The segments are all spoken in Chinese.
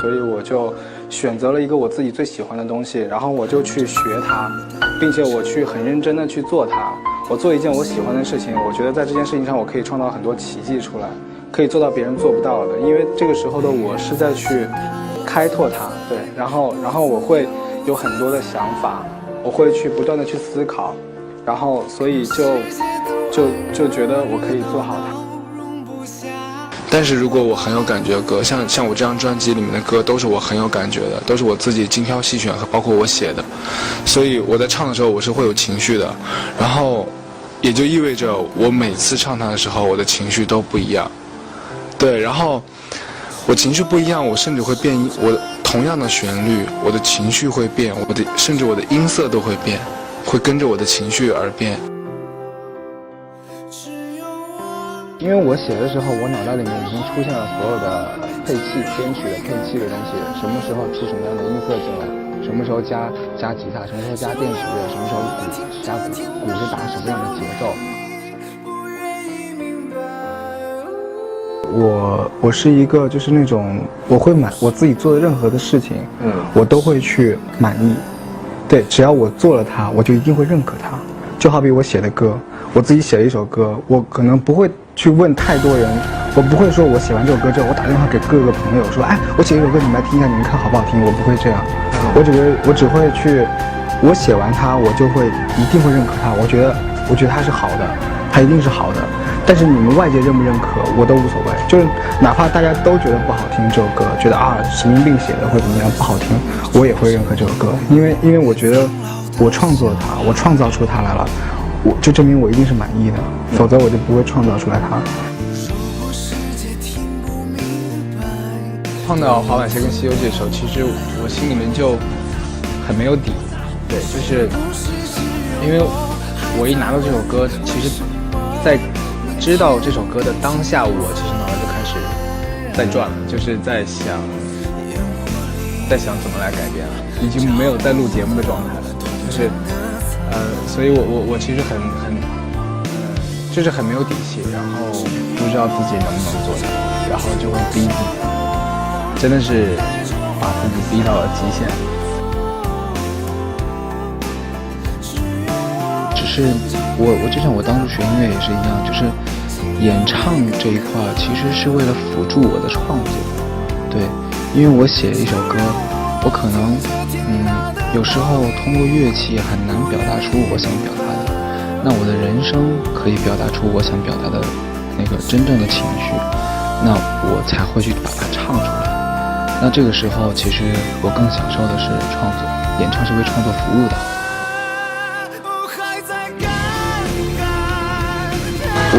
所以我就选择了一个我自己最喜欢的东西，然后我就去学它，并且我去很认真的去做它。我做一件我喜欢的事情，我觉得在这件事情上我可以创造很多奇迹出来，可以做到别人做不到的。因为这个时候的我是在去开拓它，对，然后我会有很多的想法，我会去不断的去思考，然后所以就觉得我可以做好它。但是如果我很有感觉的歌，像我这张专辑里面的歌都是我很有感觉的，都是我自己精挑细选和包括我写的，所以我在唱的时候我是会有情绪的，然后也就意味着我每次唱它的时候我的情绪都不一样。对，然后我情绪不一样，我甚至会变，我同样的旋律我的情绪会变，甚至我的音色都会变，会跟着我的情绪而变。因为我写的时候，我脑袋里面已经出现了所有的配器、编曲的配器的东西，什么时候批什么样的音色进来，什么时候加吉他，什么时候加电子乐，什么时候加鼓是打什么样的节奏。我是一个就是那种我自己做的任何的事情，我都会去满意。对，只要我做了它，我就一定会认可它。就好比我写的歌，我自己写了一首歌，我可能不会去问太多人，我不会说我写完这首歌之后，我打电话给各个朋友说，哎，我写一首歌，你们来听一下，你们看好不好听？我不会这样，我只会去，我写完它，我就会一定会认可它。我觉得它是好的，它一定是好的。但是你们外界认不认可，我都无所谓。就是哪怕大家都觉得不好听这首歌，觉得神经病写的或怎么样不好听，我也会认可这首歌，因为我觉得我创作它，我创造出它来了。我就证明我一定是满意的，否则我就不会创造出来它。碰到滑板鞋跟西游这首，其实我心里面就很没有底。对，就是因为我一拿到这首歌，其实在知道这首歌的当下，我其实脑袋就开始在转了，就是在想怎么来改编了，已经没有在录节目的状态了，就是所以我其实就是很没有底气，然后不知道自己能不能做到，然后就会逼自己，真的是把自己逼到了极限。只是我就像我当初学音乐也是一样，就是演唱这一块其实是为了辅助我的创作。对，因为我写一首歌，我可能有时候通过乐器很难表达出我想表达的，那我的人生可以表达出我想表达的那个真正的情绪，那我才会去把它唱出来。那这个时候其实我更享受的是创作，演唱是为创作服务的。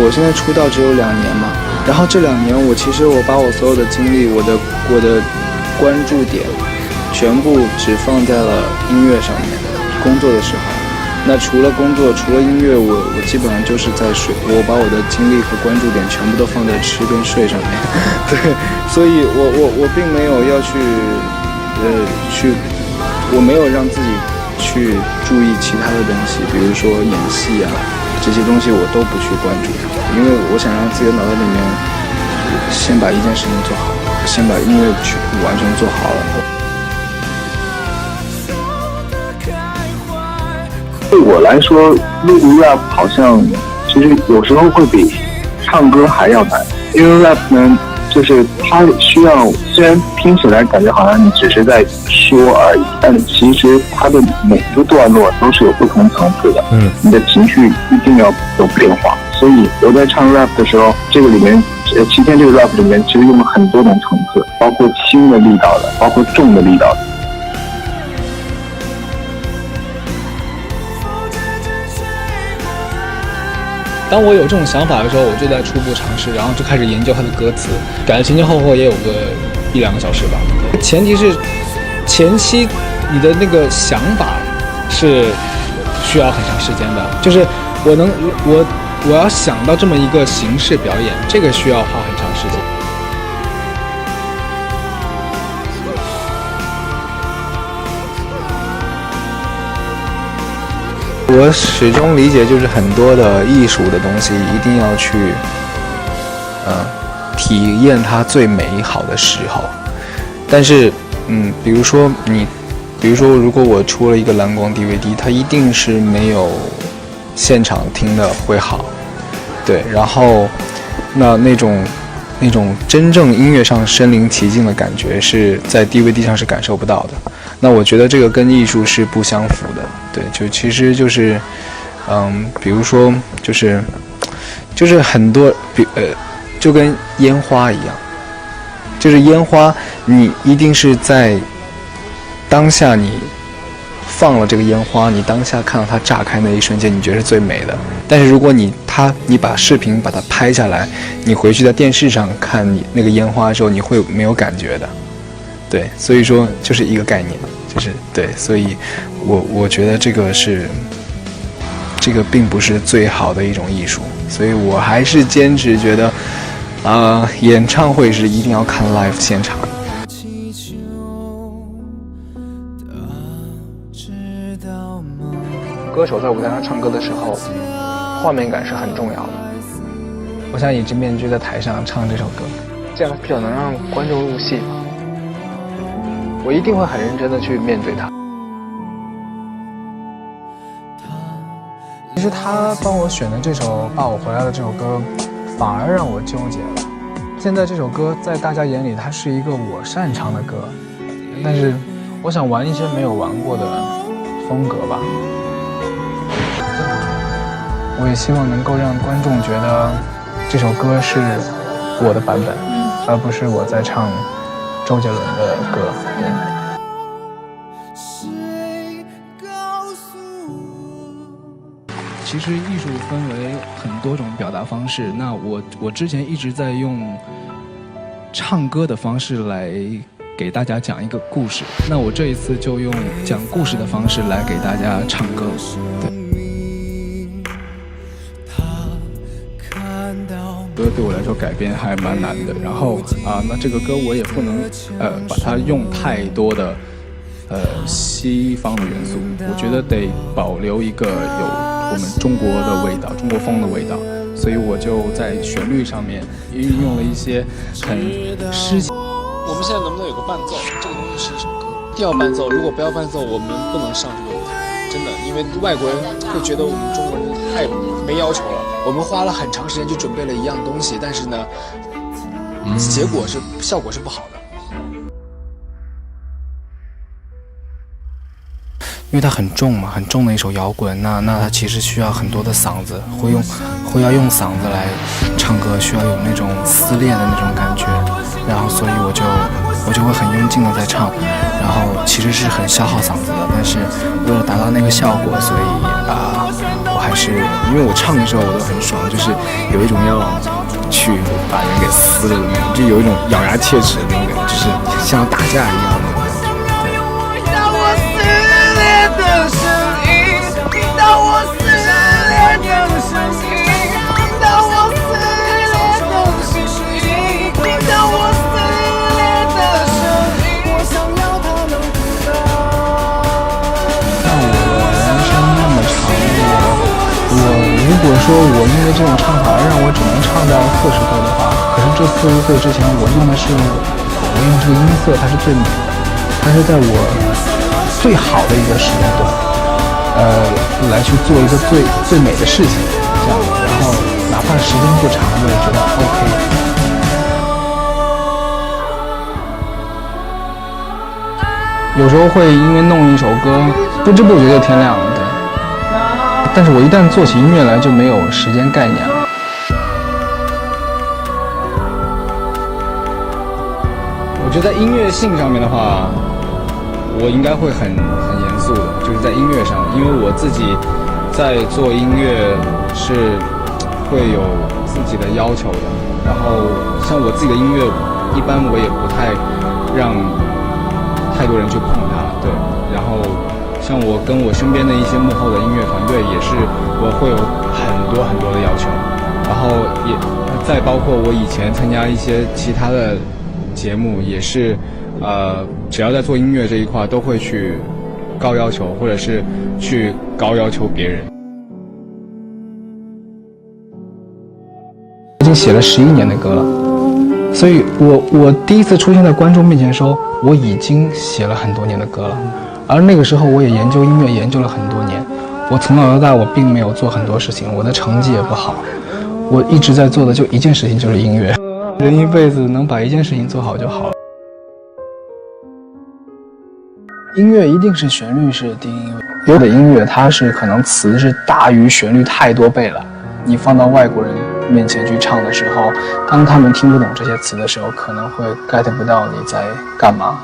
我现在出道只有2年嘛，然后这2年我其实把我所有的精力，我的关注点全部只放在了音乐上面。工作的时候，那除了工作，除了音乐，我基本上就是在睡。我把我的精力和关注点全部都放在吃跟睡上面。对，所以我并没有要去我没有让自己去注意其他的东西，比如说演戏啊这些东西，我都不去关注它，因为我想让自己的脑袋里面先把一件事情做好，先把音乐去完全做好了。对我来说，录 rap 好像其实有时候会比唱歌还要难，因为 rap 呢，就是它需要，虽然听起来感觉好像你只是在说而已，但其实它的每个段落都是有不同层次的。你的情绪一定要有变化。所以我在唱 rap 的时候，这个里面7天这个 rap 里面其实用了很多种层次，包括轻的力道的，包括重的力道的。当我有这种想法的时候，我就在初步尝试，然后就开始研究它的歌词，改了前前后后也有个1-2个小时吧。前提是前期你的那个想法是需要很长时间的，就是我要想到这么一个形式表演，这个需要花很长时间。我始终理解，就是很多的艺术的东西一定要去体验它最美好的时候，但是比如说如果我出了一个蓝光 DVD， 它一定是没有现场听的会好，对，然后那种真正音乐上身临其境的感觉是在 DVD 上是感受不到的。那我觉得这个跟艺术是不相符的，对，其实就是比如说就是很多就跟烟花一样，就是烟花你一定是在当下你放了这个烟花，你当下看到它炸开那一瞬间，你觉得是最美的。但是如果你把视频把它拍下来，你回去在电视上看你那个烟花的时候，你会没有感觉的。对，所以说就是一个概念，就是对，所以我觉得这个并不是最好的一种艺术，所以我还是坚持觉得，演唱会是一定要看 live 现场。歌手在舞台上唱歌的时候，画面感是很重要的。我想一只面具在台上唱这首歌，这样比较能让观众入戏。我一定会很认真的去面对它。其实他帮我选的这首《爸我回来了》这首歌，反而让我纠结了。现在这首歌在大家眼里，它是一个我擅长的歌，但是我想玩一些没有玩过的风格吧。我也希望能够让观众觉得这首歌是我的版本，而不是我在唱周杰伦的歌。其实艺术分为很多种表达方式，那我之前一直在用唱歌的方式来给大家讲一个故事，那我这一次就用讲故事的方式来给大家唱歌。对，歌对我来说改编还蛮难的，然后那这个歌我也不能把它用太多的西方的元素，我觉得得保留一个有我们中国的味道，中国风的味道，所以我就在旋律上面运用了一些很诗情。我们现在能不能有个伴奏？这个东西是一首歌，一定要伴奏。如果不要伴奏，我们不能上这个舞台，真的，因为外国人会觉得我们中国人太没要求了。我们花了很长时间就准备了一样东西，但是呢，效果是不好的。因为它很重嘛，很重的一首摇滚，那它其实需要很多的嗓子，会要用嗓子来唱歌，需要有那种撕裂的那种感觉，然后所以我就会很用劲的在唱，然后其实是很消耗嗓子的，但是为了达到那个效果，所以我还是因为我唱的时候我都很爽，就是有一种要去把人给撕了的那种，就有一种咬牙切齿的那种，就是像打架一样的。如果说我因为这种唱法而让我只能唱到40度的话，可是这40度之前我用这个音色，它是最美的，它是在我最好的一个时间段，来去做一个最美的事情，这样子，然后哪怕时间不长，我也觉得 OK。有时候会因为弄一首歌，不知不觉就天亮了，对。但是我一旦做起音乐来，就没有时间概念了。我觉得在音乐性上面的话，我应该会很严肃的，就是在音乐上，因为我自己在做音乐是会有自己的要求的。然后像我自己的音乐，一般我也不太让太多人去碰它，对。然后像我跟我身边的一些幕后的音乐团队，也是我会有很多的要求，然后也再包括我以前参加一些其他的节目，也是只要在做音乐这一块，都会去高要求，或者是去高要求别人。已经写了11年的歌了，所以我第一次出现在观众面前的时候，我已经写了很多年的歌了，而那个时候我也研究音乐研究了很多年。我从小到大我并没有做很多事情，我的成绩也不好，我一直在做的就一件事情，就是音乐。人一辈子能把一件事情做好就好了。音乐一定是旋律是第一，有的音乐它是可能词是大于旋律太多倍了，你放到外国人面前去唱的时候，当他们听不懂这些词的时候，可能会 get 不到你在干嘛。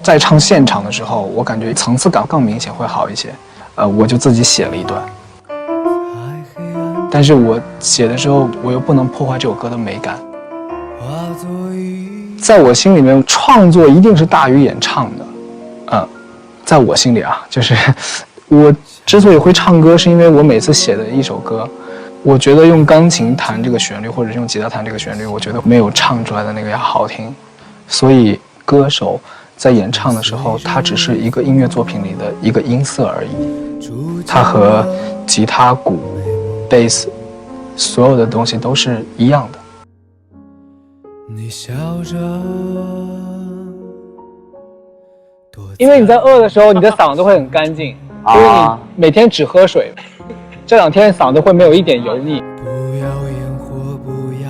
在唱现场的时候，我感觉层次感更明显，会好一些。我就自己写了一段，但是我写的时候，我又不能破坏这首歌的美感。在我心里面，创作一定是大于演唱的。在我心里啊，就是我之所以会唱歌，是因为我每次写的一首歌，我觉得用钢琴弹这个旋律，或者是用吉他弹这个旋律，我觉得没有唱出来的那个要好听。所以歌手在演唱的时候，它只是一个音乐作品里的一个音色而已，它和吉他、鼓、贝斯所有的东西都是一样的。你笑着，因为你在饿的时候，你的嗓子会很干净，因为你每天只喝水，这2天嗓子会没有一点油腻。不要烟火，不要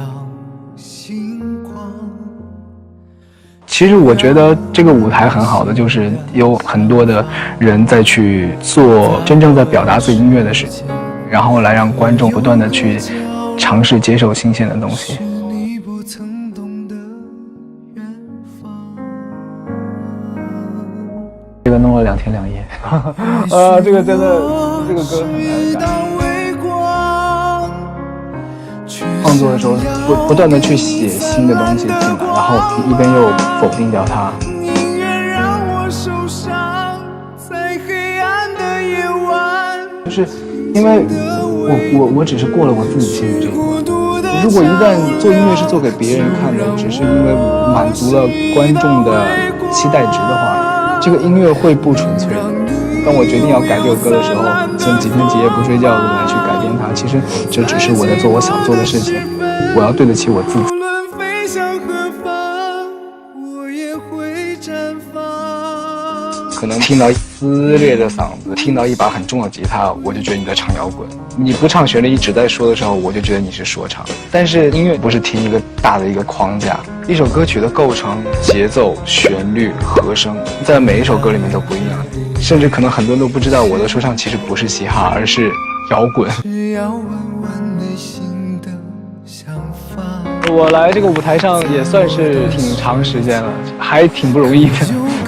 星光。其实我觉得这个舞台很好的，就是有很多的人在去做真正在表达自己音乐的事情，然后来让观众不断的去尝试接受新鲜的东西。这个弄了2天2夜，这个真的，这个歌很难改。创作的时候不断的去写新的东西进来，然后一边又否定掉它。就是因为我只是过了我自己心里这一关。如果一旦做音乐是做给别人看的，只是因为满足了观众的期待值的话，这个音乐会不纯粹的。当我决定要改这个歌的时候，曾几天几夜不睡觉的来去改编它，其实这只是我在做我想做的事情，我要对得起我自己。无论飞向何方，我也会绽放。可能听到撕裂的嗓子，听到一把很重的吉他，我就觉得你在唱摇滚。你不唱旋律，一直在说的时候，我就觉得你是说唱。但是音乐不是听一个大的一个框架，一首歌曲的构成、节奏、旋律、和声，在每一首歌里面都不一样。甚至可能很多人都不知道，我的说唱其实不是嘻哈，而是摇滚。只要问问内心的想法。我来这个舞台上也算是挺长时间了，还挺不容易的。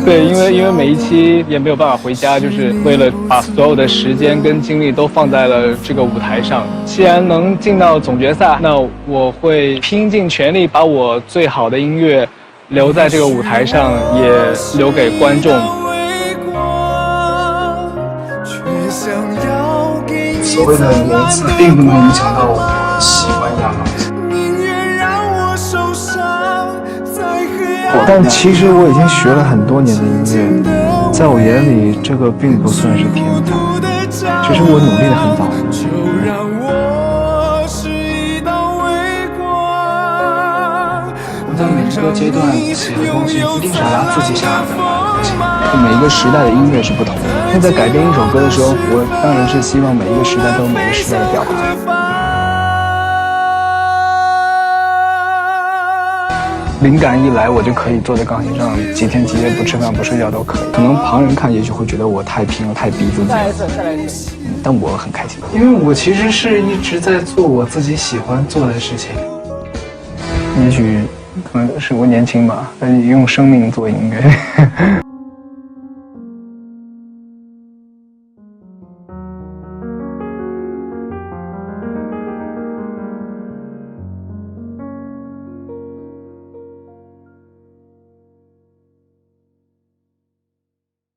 对，因为每一期也没有办法回家，就是为了把所有的时间跟精力都放在了这个舞台上。既然能进到总决赛，那我会拼尽全力把我最好的音乐留在这个舞台上，也留给观众。所谓的名次并不能影响到我喜欢亚马逊。但其实我已经学了很多年的音乐，在我眼里，这个并不算是天才，只是我努力的很早。我在每一个阶段写的东西，一定是拿自己想要表达的东西。每一个时代的音乐是不同的。那在改编一首歌的时候，我当然是希望每一个时代都有每个时代的表达。灵感一来，我就可以坐在钢琴上几天几夜不吃饭不睡觉都可以。可能旁人看也许会觉得我太拼了，太逼自己。再来一次。但我很开心，因为我其实是一直在做我自己喜欢做的事情。也许可能是我年轻吧，用生命做音乐。